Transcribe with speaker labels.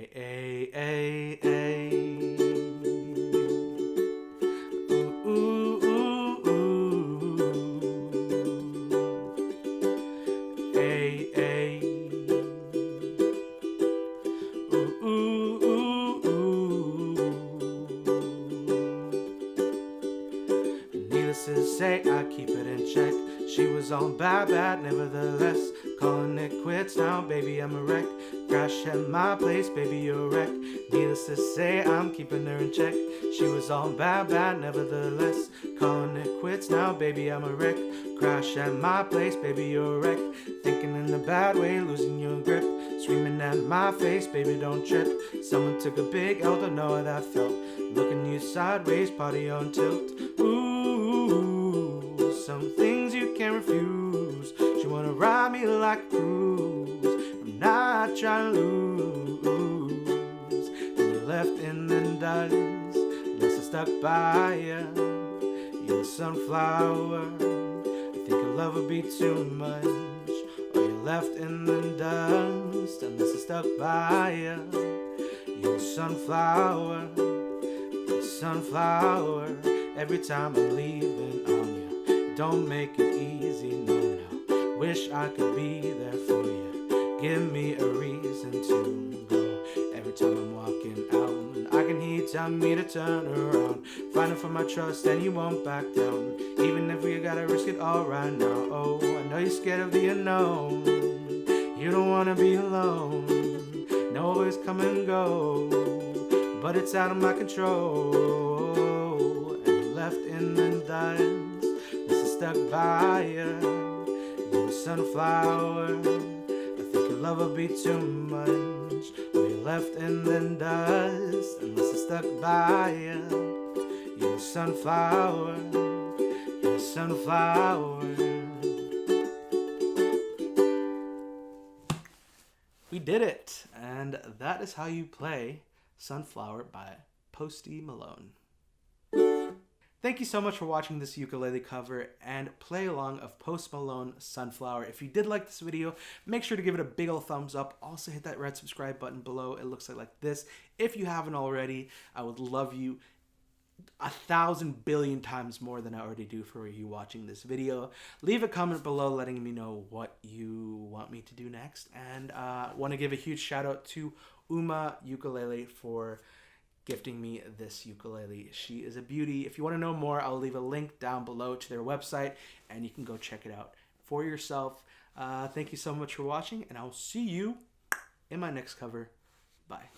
Speaker 1: A, A, A. Ooh, ooh, ooh, ooh. A, A. Ooh, ooh, ooh, ooh. Needless to say, I keep it in check. She was on bad, nevertheless. Calling it quits now, baby, I'm a wreck. Crash at my place, baby, you're a wreck. Needless to say, I'm keeping her in check. She was on bad, nevertheless. Calling it quits now, baby, I'm a wreck. Crash at my place, baby, you're a wreck. Thinking in a bad way, losing your grip. Screaming at my face, baby, don't trip. Someone took a big L, don't know how that felt. Looking you sideways, party on tilt. Ooh, some things you can't refuse. She wanna ride me like a cruise. I'm not trying to lose. And you're left in the dust, unless I'm stuck by you. You're a sunflower. I think your love would be too much. Or you're left in the dust, unless I'm stuck by you. You're a sunflower. You're a sunflower. Every time I'm leaving on you, don't make it easy, no, no. Wish I could be there for you. Give me a reason to go. Every time I'm walking out, I can hear you telling me to turn around. Fighting for my trust and you won't back down. Even if we gotta risk it all right now. Oh, I know you're scared of the unknown. You don't wanna be alone. No, always come and go, but it's out of my control. And you're left in the dust, this is stuck by you. You're a sunflower. I think your love will be too much. Or you're left in the dust, unless it's stuck by you. You're a sunflower. You're a sunflower. We did it, and that is how you play Sunflower by Posty Malone. Thank you so much for watching this ukulele cover and play along of Post Malone Sunflower. If you did like this video, make sure to give it a big ol' thumbs up. Also hit that red subscribe button below. It looks like this. If you haven't already, I would love you 1,000 billion times more than I already do for you watching this video. Leave a comment below letting me know what you want me to do next. And want to give a huge shout out to Uma Ukulele for gifting me this ukulele. She is a beauty. If you want to know more, I'll leave a link down below to their website and you can go check it out for yourself. Thank you so much for watching, and I'll see you in my next cover. Bye.